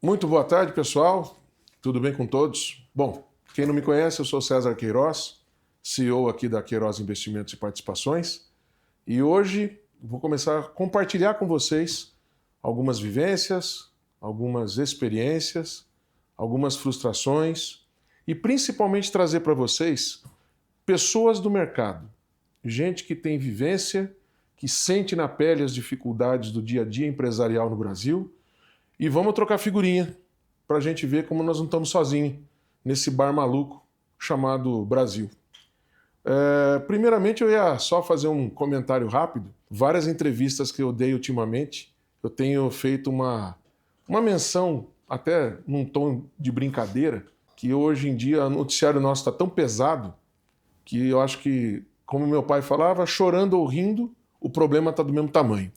Muito boa tarde, pessoal. Tudo bem com todos? Bom, quem não me conhece, eu sou César Queiroz, CEO aqui da Queiroz Investimentos e Participações. E hoje vou começar a compartilhar com vocês algumas vivências, algumas experiências, algumas frustrações e principalmente trazer para vocês pessoas do mercado, gente que tem vivência, que sente na pele as dificuldades do dia a dia empresarial no Brasil. E vamos trocar figurinha para a gente ver como nós não estamos sozinhos nesse bar maluco chamado Brasil. Primeiramente, eu ia só fazer um comentário rápido. Várias entrevistas que eu dei ultimamente, eu tenho feito uma menção, até num tom de brincadeira, que hoje em dia o noticiário nosso está tão pesado que eu acho que, como meu pai falava, chorando ou rindo, o problema está do mesmo tamanho.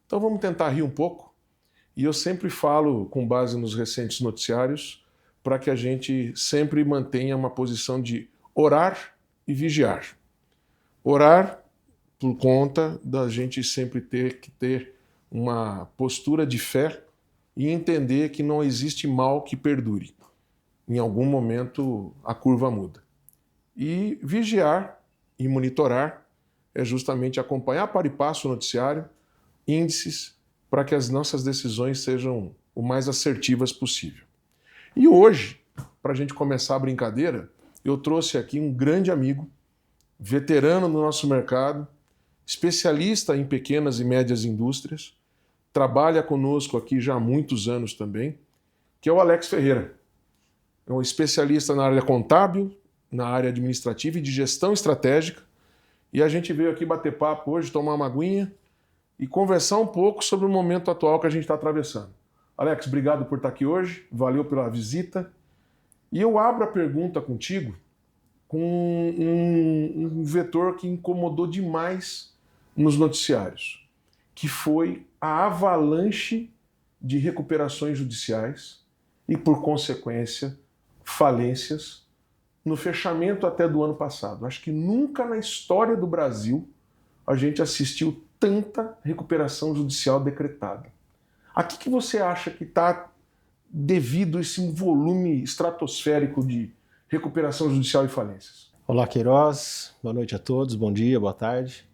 Então vamos tentar rir um pouco. E eu sempre falo, com base nos recentes noticiários, para que a gente sempre mantenha uma posição de orar e vigiar. Orar por conta da gente sempre ter que ter uma postura de fé e entender que não existe mal que perdure. Em algum momento a curva muda. E vigiar e monitorar é justamente acompanhar para e passo o noticiário, índices, para que as nossas decisões sejam o mais assertivas possível. E hoje, para a gente começar a brincadeira, eu trouxe aqui um grande amigo, veterano no nosso mercado, especialista em pequenas e médias indústrias, trabalha conosco aqui já há muitos anos também, que é o Alex Ferreira. É um especialista na área contábil, na área administrativa e de gestão estratégica, e a gente veio aqui bater papo hoje, tomar uma aguinha e conversar um pouco sobre o momento atual que a gente está atravessando. Alex, obrigado por estar aqui hoje, valeu pela visita. E eu abro a pergunta contigo com um vetor que incomodou demais nos noticiários, que foi a avalanche de recuperações judiciais e, por consequência, falências no fechamento até do ano passado. Acho que nunca na história do Brasil a gente assistiu tanta recuperação judicial decretada. A que você acha que está devido a esse volume estratosférico de recuperação judicial e falências? Olá, Queiroz. Boa noite a todos. Bom dia, boa tarde.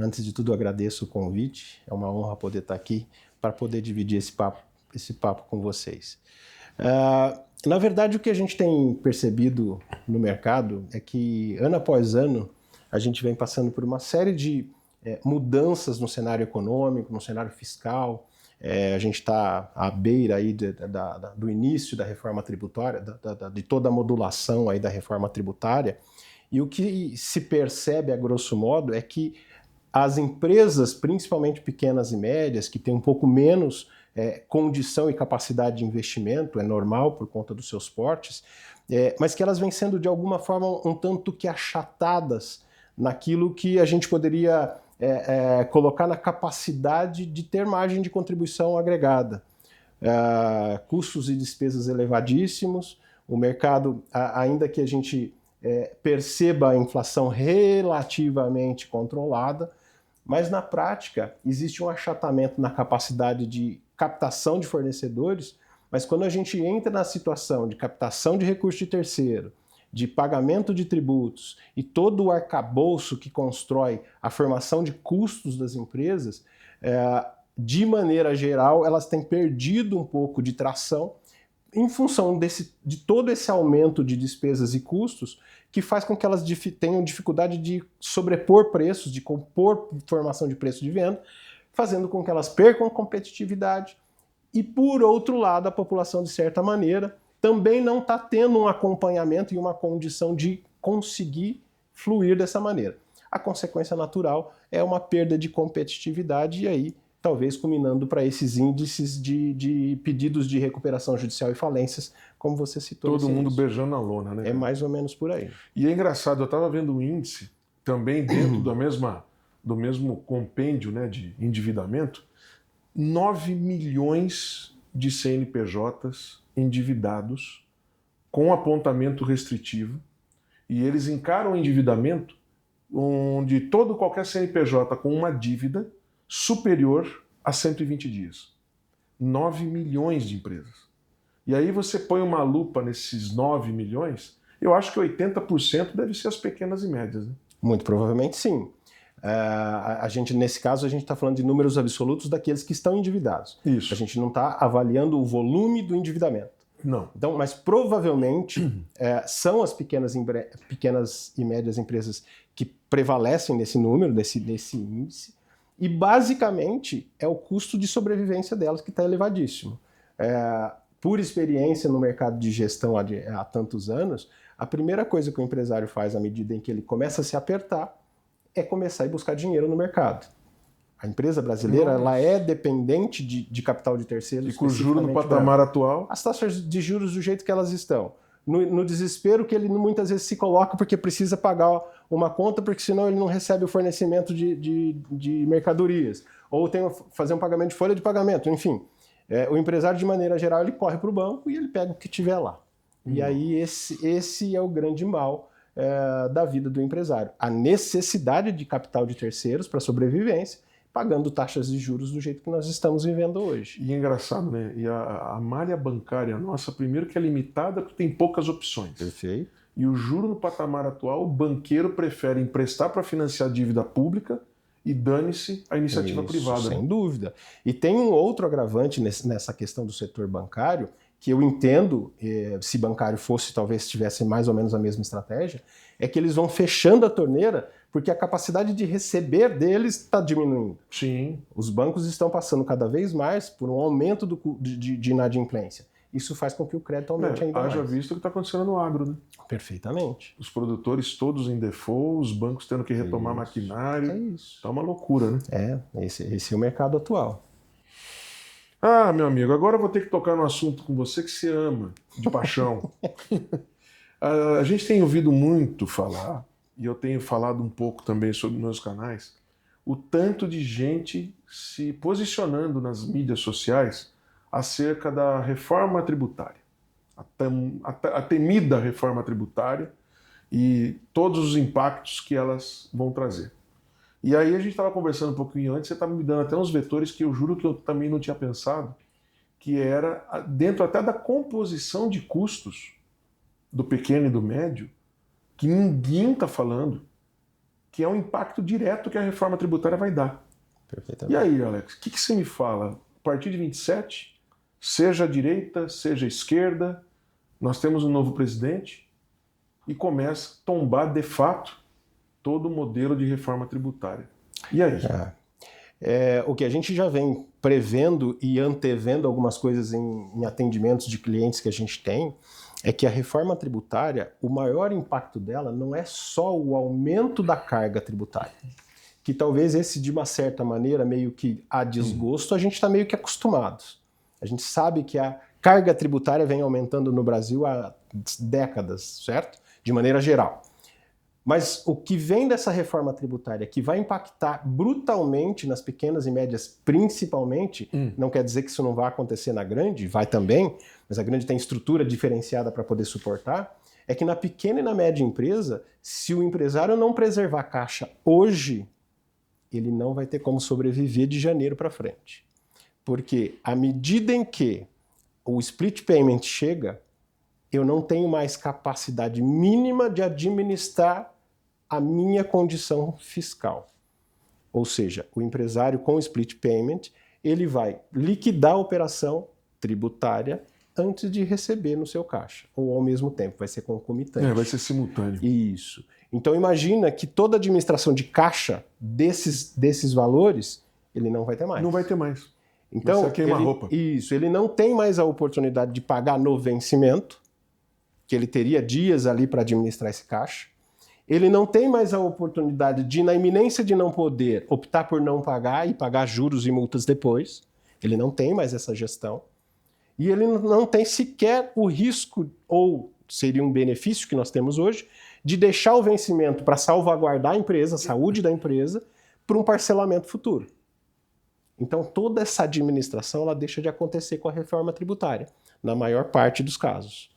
Antes de tudo, eu agradeço o convite. É uma honra poder estar aqui para poder dividir esse papo com vocês. Na verdade, o que a gente tem percebido no mercado é que, ano após ano, a gente vem passando por uma série de mudanças no cenário econômico, no cenário fiscal. A gente está à beira aí do início da reforma tributária, de toda a modulação aí da reforma tributária, e o que se percebe, a grosso modo, é que as empresas, principalmente pequenas e médias, que têm um pouco menos condição e capacidade de investimento, é normal por conta dos seus portes, mas que elas vêm sendo de alguma forma um tanto que achatadas naquilo que a gente poderia colocar na capacidade de ter margem de contribuição agregada. Custos e despesas elevadíssimos, o mercado, ainda que a gente perceba a inflação relativamente controlada, mas na prática existe um achatamento na capacidade de captação de fornecedores, mas quando a gente entra na situação de captação de recurso de terceiro, de pagamento de tributos e todo o arcabouço que constrói a formação de custos das empresas, de maneira geral, elas têm perdido um pouco de tração em função de todo esse aumento de despesas e custos que faz com que elas tenham dificuldade de sobrepor preços, de compor formação de preço de venda, fazendo com que elas percam competitividade e, por outro lado, a população, de certa maneira, também não está tendo um acompanhamento e uma condição de conseguir fluir dessa maneira. A consequência natural é uma perda de competitividade e aí talvez culminando para esses índices de pedidos de recuperação judicial e falências, como você citou. Todo mundo beijando a lona, né? É mais ou menos por aí. E é engraçado, eu estava vendo um índice também dentro do mesmo compêndio, né, de endividamento, 9 milhões de CNPJs endividados com apontamento restritivo, e eles encaram o endividamento onde qualquer CNPJ com uma dívida superior a 120 dias. 9 milhões de empresas. E aí você põe uma lupa nesses 9 milhões, eu acho que 80% deve ser as pequenas e médias. Né? Muito provavelmente sim. Nesse caso, a gente está falando de números absolutos daqueles que estão endividados. Isso. A gente não está avaliando o volume do endividamento. Não. Então, mas provavelmente são as pequenas e médias empresas que prevalecem nesse número, nesse índice, e basicamente é o custo de sobrevivência delas que está elevadíssimo. Por experiência no mercado de gestão há tantos anos, a primeira coisa que o empresário faz à medida em que ele começa a se apertar é começar a buscar dinheiro no mercado. A empresa brasileira ela é dependente de capital de terceiros. E com o juro no patamar atual? As taxas de juros do jeito que elas estão. No desespero que ele muitas vezes se coloca porque precisa pagar uma conta, porque senão ele não recebe o fornecimento de mercadorias. Ou tem que fazer um pagamento de folha de pagamento, enfim. O empresário, de maneira geral, ele corre para o banco e ele pega o que tiver lá. E aí esse é o grande mal da vida do empresário. A necessidade de capital de terceiros para sobrevivência, pagando taxas de juros do jeito que nós estamos vivendo hoje. E é engraçado, né? E a malha bancária nossa, primeiro que é limitada porque tem poucas opções. Perfeito. E o juro no patamar atual, o banqueiro prefere emprestar para financiar dívida pública e dane-se a iniciativa privada. Sem dúvida. E tem um outro agravante nessa questão do setor bancário, que eu entendo, se bancário fosse, talvez tivesse mais ou menos a mesma estratégia, é que eles vão fechando a torneira porque a capacidade de receber deles está diminuindo. Sim. Os bancos estão passando cada vez mais por um aumento de inadimplência. Isso faz com que o crédito aumente ainda mais. Haja visto o que está acontecendo no agro, né? Perfeitamente. Os produtores todos em default, os bancos tendo que retomar maquinário. É isso. Tá uma loucura, né? Esse é o mercado atual. Ah, meu amigo, agora eu vou ter que tocar no assunto com você que você ama, de paixão. A gente tem ouvido muito falar, e eu tenho falado um pouco também sobre meus canais, o tanto de gente se posicionando nas mídias sociais acerca da reforma tributária, a temida reforma tributária e todos os impactos que elas vão trazer. E aí a gente estava conversando um pouquinho antes, você estava me dando até uns vetores que eu juro que eu também não tinha pensado, que era dentro até da composição de custos do pequeno e do médio, que ninguém está falando, que é um impacto direto que a reforma tributária vai dar. Perfeitamente. E aí, Alex, o que você me fala? A partir de 27, seja a direita, seja a esquerda, nós temos um novo presidente e começa a tombar de fato todo o modelo de reforma tributária. E aí? O que a gente já vem prevendo e antevendo algumas coisas em atendimentos de clientes que a gente tem, é que a reforma tributária, o maior impacto dela não é só o aumento da carga tributária, que talvez esse, de uma certa maneira, meio que a desgosto, a gente está meio que acostumado. A gente sabe que a carga tributária vem aumentando no Brasil há décadas, certo? De maneira geral. Mas o que vem dessa reforma tributária, que vai impactar brutalmente nas pequenas e médias principalmente, não quer dizer que isso não vai acontecer na grande, vai também, mas a grande tem estrutura diferenciada para poder suportar, é que na pequena e na média empresa, se o empresário não preservar a caixa hoje, ele não vai ter como sobreviver de janeiro para frente. Porque à medida em que o split payment chega, eu não tenho mais capacidade mínima de administrar a minha condição fiscal. Ou seja, o empresário com o split payment, ele vai liquidar a operação tributária antes de receber no seu caixa, ou ao mesmo tempo, vai ser concomitante. Vai ser simultâneo. Isso. Então imagina que toda a administração de caixa desses valores, ele não vai ter mais. Não vai ter mais. Então, você queima-roupa. Ele não tem mais a oportunidade de pagar no vencimento, que ele teria dias ali para administrar esse caixa. Ele não tem mais a oportunidade de, na iminência de não poder, optar por não pagar e pagar juros e multas depois. Ele não tem mais essa gestão. E ele não tem sequer o risco, ou seria um benefício que nós temos hoje, de deixar o vencimento para salvaguardar a empresa, a saúde da empresa, para um parcelamento futuro. Então toda essa administração ela deixa de acontecer com a reforma tributária, na maior parte dos casos.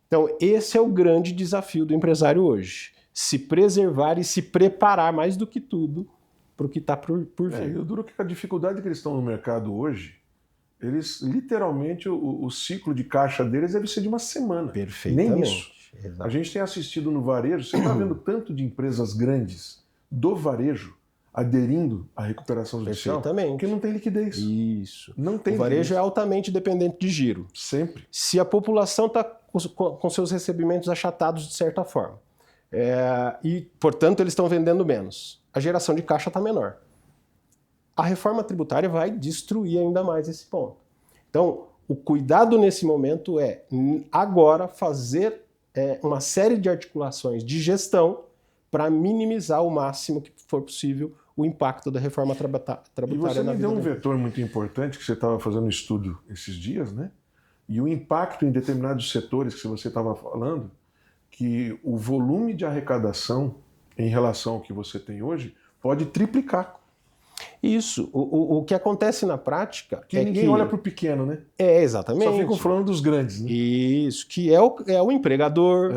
Então esse é o grande desafio do empresário hoje. Se preservar e se preparar mais do que tudo para o que está por vir. Eu duro que a dificuldade que eles estão no mercado hoje eles literalmente, o ciclo de caixa deles deve ser de uma semana. Perfeitamente. Nem isso. Exato. A gente tem assistido no varejo, você está vendo tanto de empresas grandes do varejo aderindo à recuperação judicial, que não tem liquidez. Isso. Não tem o varejo liquidez. é altamente dependente de giro. Sempre. Se a população está com seus recebimentos achatados de certa forma, e, portanto, eles estão vendendo menos, a geração de caixa está menor. A reforma tributária vai destruir ainda mais esse ponto. Então, o cuidado nesse momento é, agora, fazer uma série de articulações de gestão para minimizar o máximo que for possível o impacto da reforma tributária na vida. E você me deu um vetor muito importante, que você estava fazendo um estudo esses dias, né? E o impacto em determinados setores que você estava falando, que o volume de arrecadação em relação ao que você tem hoje pode triplicar. Isso. O que acontece na prática Porque ninguém olha para o pequeno, né? Exatamente. Só ficam falando dos grandes, né? Isso, que é o empregador,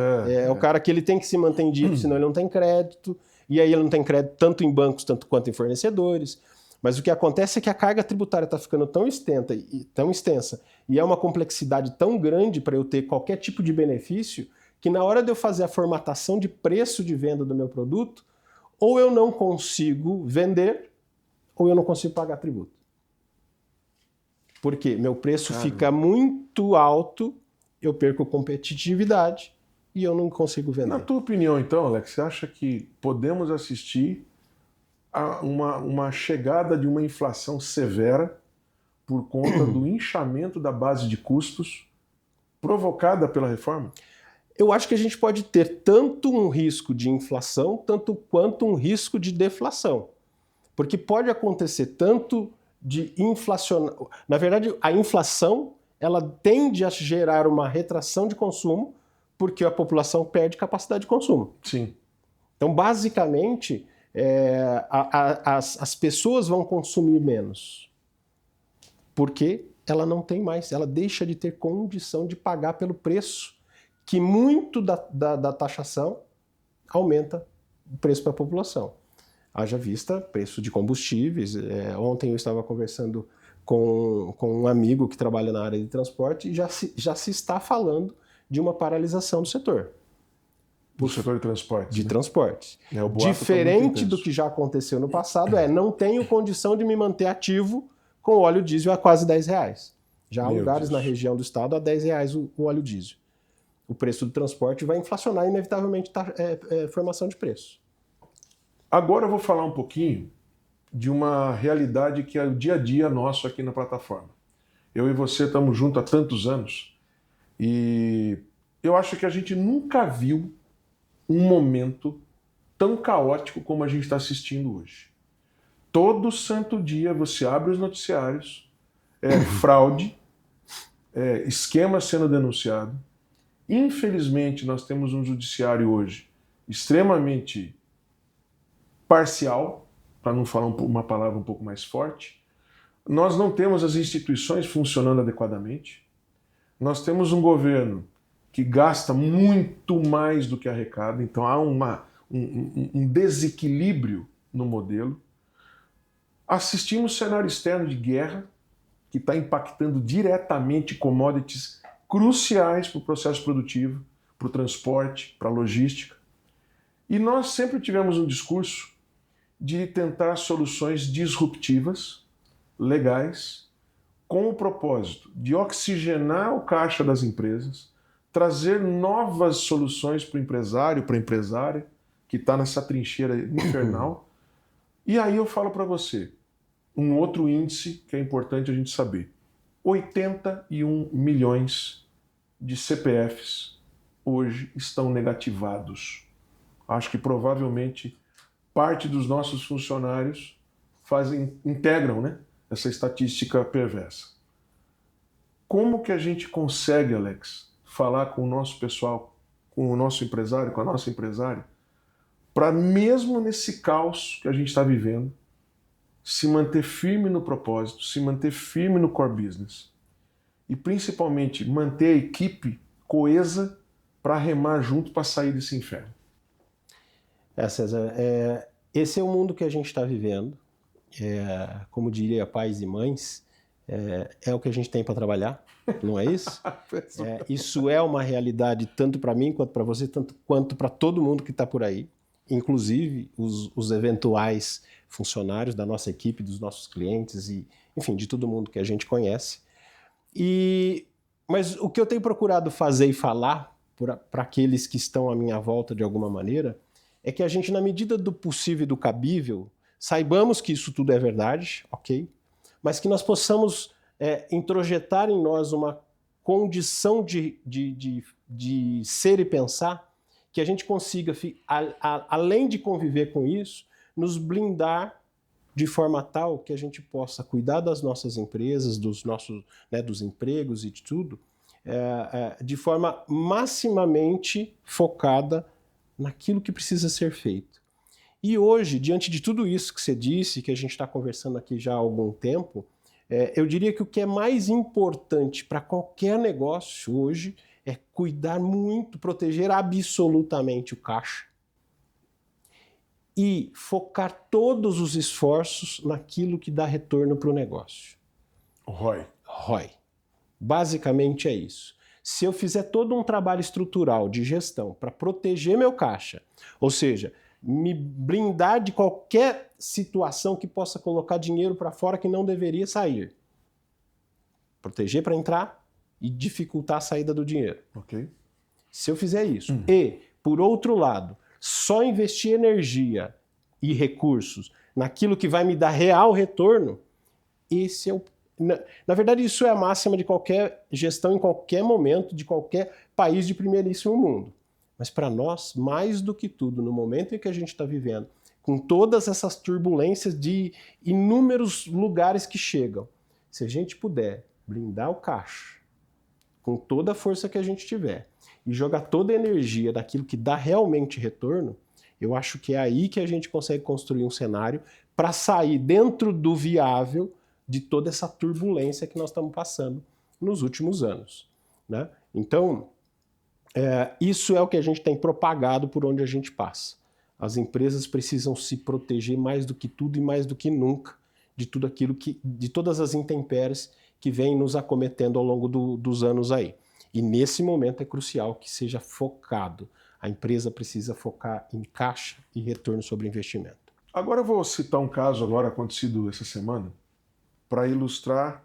o cara que ele tem que se manter em dívida, senão ele não tem crédito, e aí ele não tem crédito tanto em bancos tanto quanto em fornecedores. Mas o que acontece é que a carga tributária está ficando tão extensa e é uma complexidade tão grande para eu ter qualquer tipo de benefício, que na hora de eu fazer a formatação de preço de venda do meu produto, ou eu não consigo vender, ou eu não consigo pagar tributo. Por quê? Meu preço fica muito alto, eu perco competitividade e eu não consigo vender. Na tua opinião, então, Alex, você acha que podemos assistir a uma chegada de uma inflação severa por conta do inchamento da base de custos provocada pela reforma? Eu acho que a gente pode ter tanto um risco de inflação, tanto quanto um risco de deflação. Porque pode acontecer tanto de inflacionar... Na verdade, a inflação ela tende a gerar uma retração de consumo porque a população perde capacidade de consumo. Sim. Então, basicamente, as pessoas vão consumir menos. Porque ela não tem mais, ela deixa de ter condição de pagar pelo preço, que muito da taxação aumenta o preço para a população. Haja vista preço de combustíveis. Ontem eu estava conversando com um amigo que trabalha na área de transporte e já se está falando de uma paralisação do setor. Do setor de transportes. De transportes. Diferente do que já aconteceu no passado, não tenho condição de me manter ativo com o óleo diesel a quase R$10. Já há lugares na região do estado a R$10 o óleo diesel. O preço do transporte vai inflacionar inevitavelmente formação de preço. Agora eu vou falar um pouquinho de uma realidade que é o dia a dia nosso aqui na plataforma. Eu e você estamos juntos há tantos anos e eu acho que a gente nunca viu um momento tão caótico como a gente está assistindo hoje. Todo santo dia você abre os noticiários, fraude, esquema sendo denunciado. Infelizmente, nós temos um judiciário hoje extremamente parcial, para não falar uma palavra um pouco mais forte. Nós não temos as instituições funcionando adequadamente. Nós temos um governo que gasta muito mais do que arrecada, então há um desequilíbrio no modelo. Assistimos cenário externo de guerra, que está impactando diretamente commodities cruciais para o processo produtivo, para o transporte, para a logística. E nós sempre tivemos um discurso de tentar soluções disruptivas, legais, com o propósito de oxigenar o caixa das empresas, trazer novas soluções para o empresário, para a empresária, que está nessa trincheira infernal. E aí eu falo para você, um outro índice que é importante a gente saber. 81 milhões de CPFs hoje estão negativados. Acho que provavelmente parte dos nossos funcionários integram, né, essa estatística perversa. Como que a gente consegue, Alex, falar com o nosso pessoal, com o nosso empresário, com a nossa empresária, para mesmo nesse caos que a gente está vivendo, se manter firme no propósito, se manter firme no core business e principalmente manter a equipe coesa para remar junto para sair desse inferno? César, esse é o mundo que a gente está vivendo. Como diria pais e mães, é o que a gente tem para trabalhar, não é isso? Isso é uma realidade tanto para mim quanto para você, tanto quanto para todo mundo que está por aí, inclusive os eventuais funcionários da nossa equipe, dos nossos clientes e, enfim, de todo mundo que a gente conhece. Mas o que eu tenho procurado fazer e falar para aqueles que estão à minha volta de alguma maneira é que a gente, na medida do possível e do cabível, saibamos que isso tudo é verdade, ok? Mas que nós possamos introjetar em nós uma condição de ser e pensar, que a gente consiga, além de conviver com isso, nos blindar de forma tal que a gente possa cuidar das nossas empresas, dos empregos e de tudo, de forma maximamente focada naquilo que precisa ser feito. E hoje, diante de tudo isso que você disse, que a gente está conversando aqui já há algum tempo, eu diria que o que é mais importante para qualquer negócio hoje é cuidar muito, proteger absolutamente o caixa e focar todos os esforços naquilo que dá retorno para o negócio. ROI. Basicamente é isso. Se eu fizer todo um trabalho estrutural de gestão para proteger meu caixa, ou seja, me blindar de qualquer situação que possa colocar dinheiro para fora que não deveria sair. Proteger para entrar e dificultar a saída do dinheiro. Ok. Se eu fizer isso e, por outro lado, só investir energia e recursos naquilo que vai me dar real retorno, esse é o... Na verdade, isso é a máxima de qualquer gestão em qualquer momento, de qualquer país de primeiríssimo mundo. Mas para nós, mais do que tudo, no momento em que a gente está vivendo, com todas essas turbulências de inúmeros lugares que chegam, se a gente puder blindar o caixa com toda a força que a gente tiver e jogar toda a energia daquilo que dá realmente retorno, eu acho que é aí que a gente consegue construir um cenário para sair dentro do viável de toda essa turbulência que nós estamos passando nos últimos anos, né? Então, isso é o que a gente tem propagado por onde a gente passa. As empresas precisam se proteger mais do que tudo e mais do que nunca de tudo aquilo de todas as intempéries que vêm nos acometendo ao longo dos anos aí. E nesse momento é crucial que seja focado. A empresa precisa focar em caixa e retorno sobre investimento. Agora eu vou citar um caso agora acontecido essa semana para ilustrar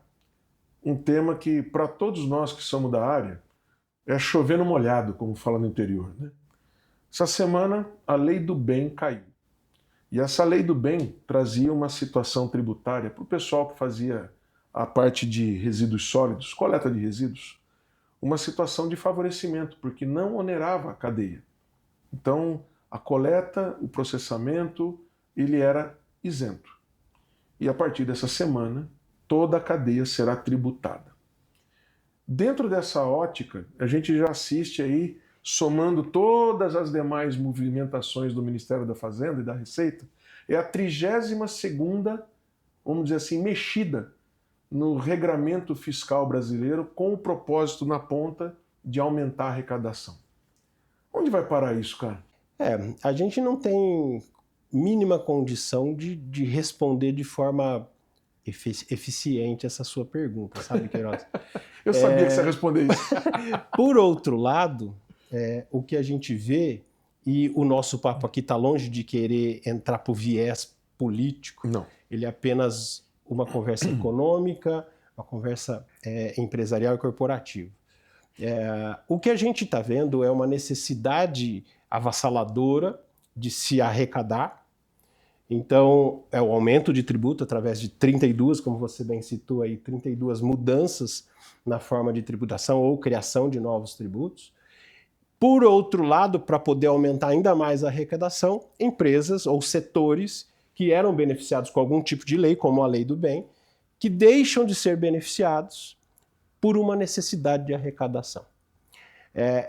um tema que, para todos nós que somos da área, é chover no molhado, como fala no interior, né? Essa semana, a Lei do Bem caiu. E essa Lei do Bem trazia uma situação tributária para o pessoal que fazia a parte de resíduos sólidos, coleta de resíduos, uma situação de favorecimento, porque não onerava a cadeia. Então, a coleta, o processamento, ele era isento. E a partir dessa semana, toda a cadeia será tributada. Dentro dessa ótica, a gente já assiste aí, somando todas as demais movimentações do Ministério da Fazenda e da Receita, é a 32ª, vamos dizer assim, mexida no regramento fiscal brasileiro com o propósito na ponta de aumentar a arrecadação. Onde vai parar isso, cara? A gente não tem mínima condição de responder de forma eficiente essa sua pergunta, sabe, Queiroz? Eu sabia que você ia responder isso. Por outro lado, o que a gente vê, e o nosso papo aqui está longe de querer entrar para o viés político, não. Ele é apenas uma conversa econômica, uma conversa empresarial e corporativa. O que a gente está vendo é uma necessidade avassaladora de se arrecadar. Então, é o aumento de tributo através de 32, como você bem citou aí, 32 mudanças na forma de tributação ou criação de novos tributos. Por outro lado, para poder aumentar ainda mais a arrecadação, empresas ou setores que eram beneficiados com algum tipo de lei, como a Lei do Bem, que deixam de ser beneficiados por uma necessidade de arrecadação.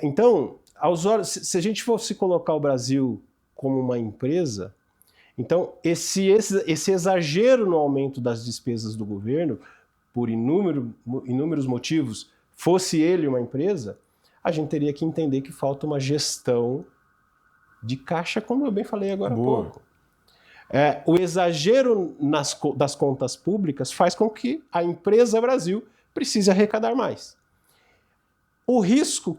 Então, se a gente fosse colocar o Brasil como uma empresa, então esse exagero no aumento das despesas do governo, por inúmeros motivos, fosse ele uma empresa, a gente teria que entender que falta uma gestão de caixa, como eu bem falei agora há pouco. O exagero das contas públicas faz com que a empresa Brasil precise arrecadar mais. O risco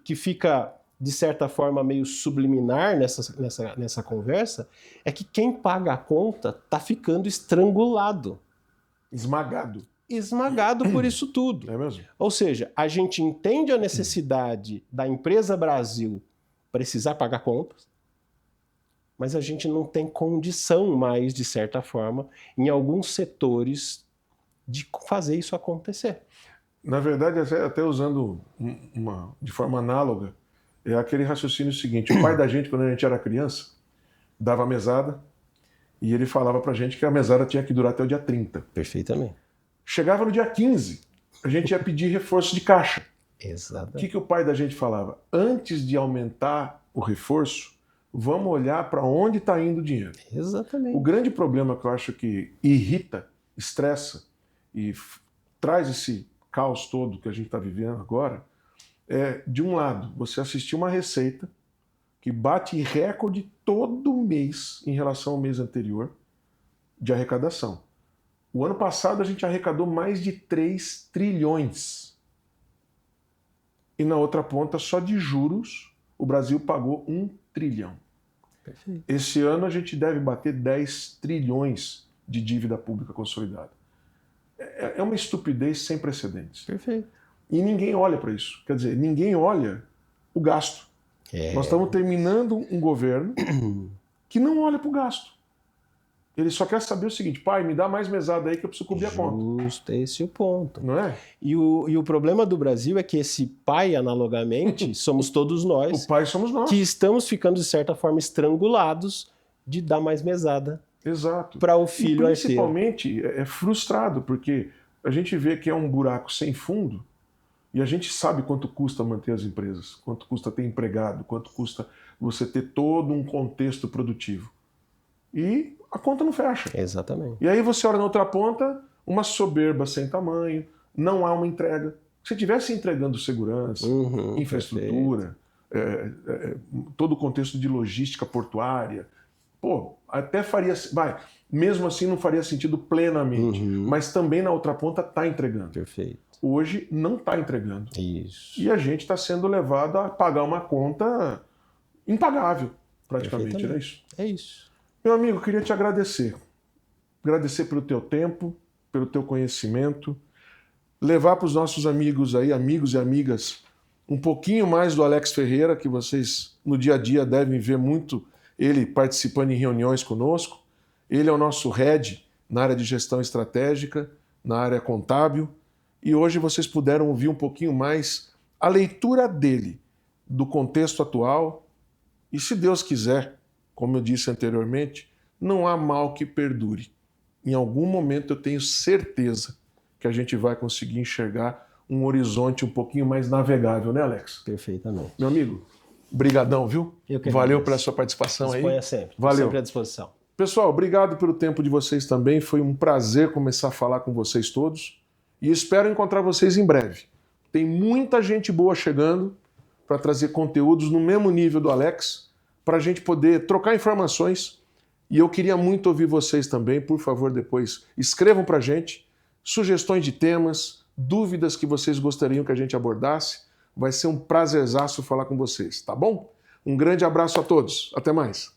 que fica, de certa forma, meio subliminar nessa conversa é que quem paga a conta está ficando estrangulado. Esmagado por isso tudo. É mesmo? Ou seja, a gente entende a necessidade da empresa Brasil precisar pagar contas, mas a gente não tem condição mais, de certa forma, em alguns setores, de fazer isso acontecer. Na verdade, até usando de forma análoga, é aquele raciocínio seguinte: o pai da gente, quando a gente era criança, dava a mesada e ele falava pra gente que a mesada tinha que durar até o dia 30. Perfeitamente. Chegava no dia 15, a gente ia pedir reforço de caixa. Exatamente. O que o pai da gente falava? Antes de aumentar o reforço, vamos olhar para onde está indo o dinheiro. Exatamente. O grande problema que eu acho que irrita, estressa e traz esse caos todo que a gente está vivendo agora é, de um lado, você assistir uma receita que bate recorde todo mês em relação ao mês anterior de arrecadação. O ano passado a gente arrecadou mais de 3 trilhões. E na outra ponta, só de juros, o Brasil pagou 1 trilhão. Perfeito. Esse ano a gente deve bater 10 trilhões de dívida pública consolidada. É uma estupidez sem precedentes. Perfeito. E ninguém olha para isso. Quer dizer, ninguém olha o gasto. Nós estamos terminando um governo que não olha para o gasto. Ele só quer saber o seguinte: pai, me dá mais mesada aí que eu preciso cobrir a conta. Justo, esse é o ponto. Não é? E o problema do Brasil é que esse pai, analogamente, somos todos nós, O pai somos nós. que estamos ficando, de certa forma, estrangulados de dar mais mesada Exato. para o filho e arteiro. principalmente é frustrado, porque a gente vê que é um buraco sem fundo e a gente sabe quanto custa manter as empresas, quanto custa ter empregado, quanto custa você ter todo um contexto produtivo. E a conta não fecha. Exatamente. E aí você olha na outra ponta, uma soberba sem tamanho, não há uma entrega. Se você estivesse entregando segurança, infraestrutura, todo o contexto de logística portuária, pô, até faria... mesmo assim não faria sentido plenamente. Mas também na outra ponta está entregando. Perfeito. Hoje não está entregando. Isso. E a gente está sendo levado a pagar uma conta impagável, praticamente, não é isso? É isso. Meu amigo, eu queria te agradecer. Agradecer pelo teu tempo, pelo teu conhecimento. Levar para os nossos amigos aí, amigos e amigas, um pouquinho mais do Alex Ferreira, que vocês no dia a dia devem ver muito ele participando em reuniões conosco. Ele é o nosso head na área de gestão estratégica, na área contábil. E hoje vocês puderam ouvir um pouquinho mais a leitura dele, do contexto atual. E se Deus quiser, como eu disse anteriormente, não há mal que perdure. Em algum momento eu tenho certeza que a gente vai conseguir enxergar um horizonte um pouquinho mais navegável, né, Alex? Perfeitamente. Meu amigo, brigadão, viu? Valeu pela sua participação aí. Disponha sempre. Valeu. Sempre à disposição. Pessoal, obrigado pelo tempo de vocês também. Foi um prazer começar a falar com vocês todos. E espero encontrar vocês em breve. Tem muita gente boa chegando para trazer conteúdos no mesmo nível do Alex, para a gente poder trocar informações. E eu queria muito ouvir vocês também. Por favor, depois escrevam para a gente sugestões de temas, dúvidas que vocês gostariam que a gente abordasse. Vai ser um prazerzaço falar com vocês, tá bom? Um grande abraço a todos. Até mais.